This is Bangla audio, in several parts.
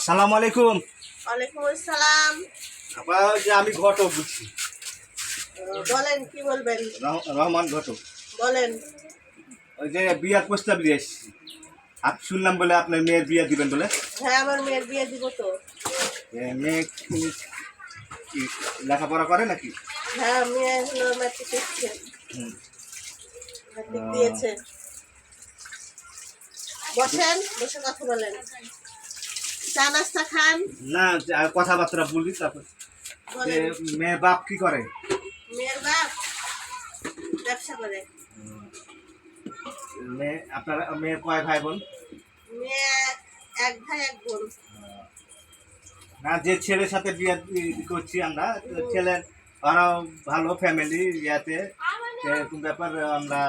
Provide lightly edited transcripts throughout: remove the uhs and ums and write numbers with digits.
আসসালামু আলাইকুম। ওয়ালাইকুম আসসালাম। আবার যে আমি ঘটক বুঝছি, বলেন কি বলবেন? রহমান ঘটক। বলেন। ওই যে বিয়ার প্রস্তাব নিয়ে এসেছি, আপনি শুনলাম বলে আপনার মেয়ের বিয়ে দিবেন বলে। হ্যাঁ, আমার মেয়ের বিয়ে দিব তো। মেয়ে কি লেখাপড়া করে নাকি? হ্যাঁ, মেয়ে হলো ম্যাট্রিক দিচ্ছে। হুম। ম্যাট্রিক দিয়েছে। বসেন, বসে কথা বলেন। চা নাস্তা খান। না, কথাবার্তা বলি। তারপর বলেন। মেয়ের বাপ কি করে? মেয়ের বাপ ব্যবসা করে। আপনার মেয়ের কয় ভাই বোন? মেয়ে এক ভাই এক বোন। না, যে ছেলের সাথে বিয়ে করছি আমরা, ছেলের ওরাও ভালো ফ্যামিলি, ইয়াতে এরকম ব্যাপার। আমরা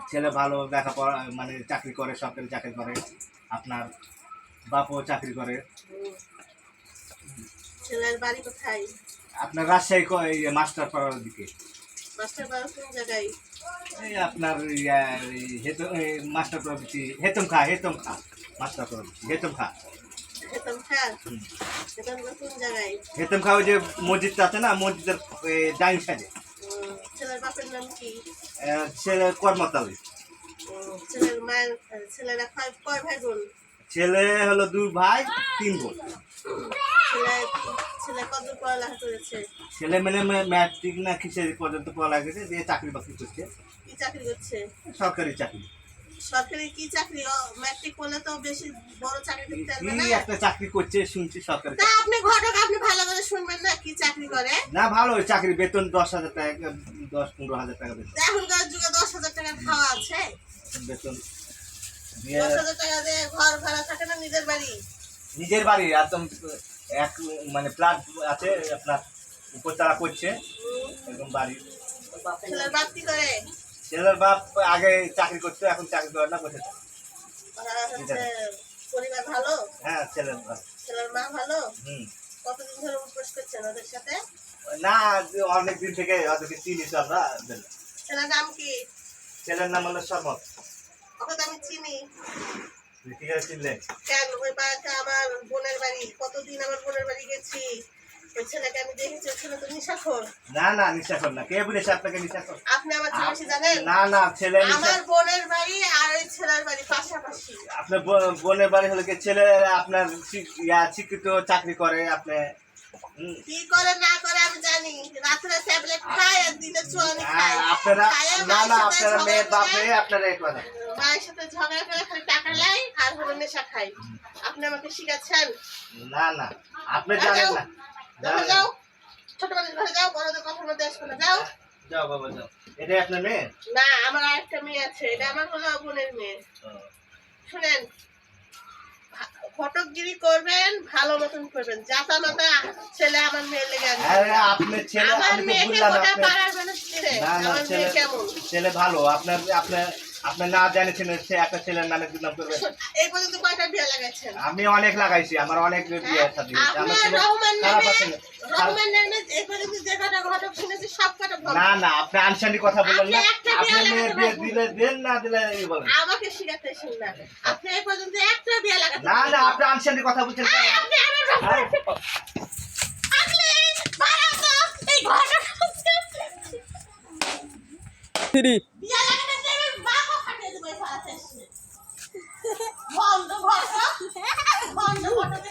ছেলে ভালো লেখাপড়া মানে চাকরি করে, সরকারি চাকরি করে। আপনার বাপও চাকরি করে। ছেলের বাড়ি কোথায়? আপনার রাজশাহী মাস্টার পাড়ার দিকে। মাস্টার বাড়ি কোন জায়গায়? এই আপনার মাস্টার পাড়া দিচ্ছি হেতম খা মাস্টার পাড়া দিচ্ছি হেতম খা। হেতম খা? হেতম খা কোন জায়গায়? হেতম খা ওই যে মসজিদটা আছে না, মসজিদের ডাইন সাইডে। ছেলের বাপের নাম কি? ছেলে কর্মতালী। ছেলের মায়ের ছেলেরা কয় ভাই বোন? ছেলে হলো 2 ভাই 3 বোন। ছেলে ছেলে কত পড়ালেখা করেছে? ছেলে মানে ম্যাট্রিক না কিসের পর্যন্ত পড়ালেখা করেছে, দিয়ে চাকরি বাকরি করছে। কি চাকরি করছে? সরকারি চাকরি। সরকারি কি চাকরি? ম্যাট্রিক করলে তো বেশি বড় চাকরি করতে পারবে না। কি একটা চাকরি করছে শুনছি, সরকারি। তা আপনি ঘটক, আপনি ভালো করে শুনবেন না কি চাকরি করে? না, ভালো চাকরি, বেতন 10,000 টাকা, 10-15,000 টাকা বেতন। এখনকার যুগে 10,000 টাকা খাওয়া আছে? বেতন 10,000 টাকা দিয়ে ঘর ভাড়া থাকে না নিজের বাড়ি? নিজের বাড়ি একদম এক মানে প্লাট আছে আপনার, উপরতলা করছে একদম বাড়ি। ছেলের বাপ কি করে? ছেলের বাপ আগে চাকরি করতো, এখন চাকরি করে না, বসে থাকে। ওরা হচ্ছে পরিবার ভালো? হ্যাঁ, ছেলের বাপ। ছেলের মা ভালো? হুম। কতদিন ধরে উপোস করছেন ওদের সাথে? না, অনেক দিন থেকে ওদেরকে চিনি তো আমরা। ছেলের নাম কি? ছেলের নাম হলো সমত। ওকে তো আমি চিনি। ঠিক আছে, চিনলেন? কেন? ওই বাড়িটা আমার বোনের বাড়ি। কতদিন আমার বোনের বাড়ি গেছি, ওই ছেলেকে আমি দেখেছি। ওই ছেলে তো নিশাখোর। না না, নিশাখোর না। কে বলেছে আপনাকে নিশাখোর? আপনি আমার চেয়ে বেশি জানেন? না না, ছেলে আমার বোনের বাড়ি আর ওই ছেলের বাড়ি পাশাপাশি। আপনার বোনের বাড়ি হলো কি, ছেলে আপনার শিক্ষিত, চাকরি করে। আপনি কি করে না করে আমি জানি। রাত্রে ট্যাবলেট খায় আর দিনে চুয়ানি খায়। আপনারা না না, আপনারা মেয়ের বাপ হয়ে আপনারা এই কথা। মায়ের সাথে ঝগড়া করে খালি টাকা লাই আর হলো নেশা খাই। আপনি আমাকে শিখাচ্ছেন? না না, আপনি জানেন না। যাও যাও, ছোট মানুষ ঘরে যাও, বড়দের কথার মধ্যে আসবে না। যাও যাও বাবা যাও। এটাই আপনার মেয়ে? না, আমার আরেকটা মেয়ে আছে। এটা আমার হলো বোনের মেয়ে। শুনেন, ফটকগিরি করবেন, ভালো মতন করবেন। যাতা মাতা ছেলে আমার মেয়ে লেগে আনবে। আরে আপনার ছেলে, আমার আমি তো মেয়েকে বললাম গোটা আপনি। পাড়ার মানুষ চিনে না না, আমার মেয়ে কেমন। ছেলে ভালো। আপনার আপনার আপনার না জানেছেন একটা ছেলের নামে দুর্নাম করবে। এই পর্যন্ত কয়টা বিয়ে লাগাইছেন? আমি অনেক লাগাইছি, আমার অনেক বিয়ে শাদী হয়েছে। আমার আপনার ছেলে রহমান খারাপ নামে, আছে না? রহমান নামে এই পর্যন্ত যে কটা ঘটক শুনেছি সব কটা ভালো। না না, আপনি আনসানি কথা বলেন না। আপনি একটা বিয়ে আপনি মেয়ের লাগাতে বিয়ে দিলে দেন, না দিলে এই বলেন। আমাকে শিখাতে এসেন না। আপনি এই পর্যন্ত একটা বিয়ে লাগাতে না না, আপনি আনসানি কথা বলছেন। আপনি আমার আপনি ভাড়া তো এই ঘটক বিয়ে লাগাতে দেবেন, বাপও খাটিয়ে দেবে ফালাতে এসে। বন্ধ ঘটক, বন্ধ ঘটক।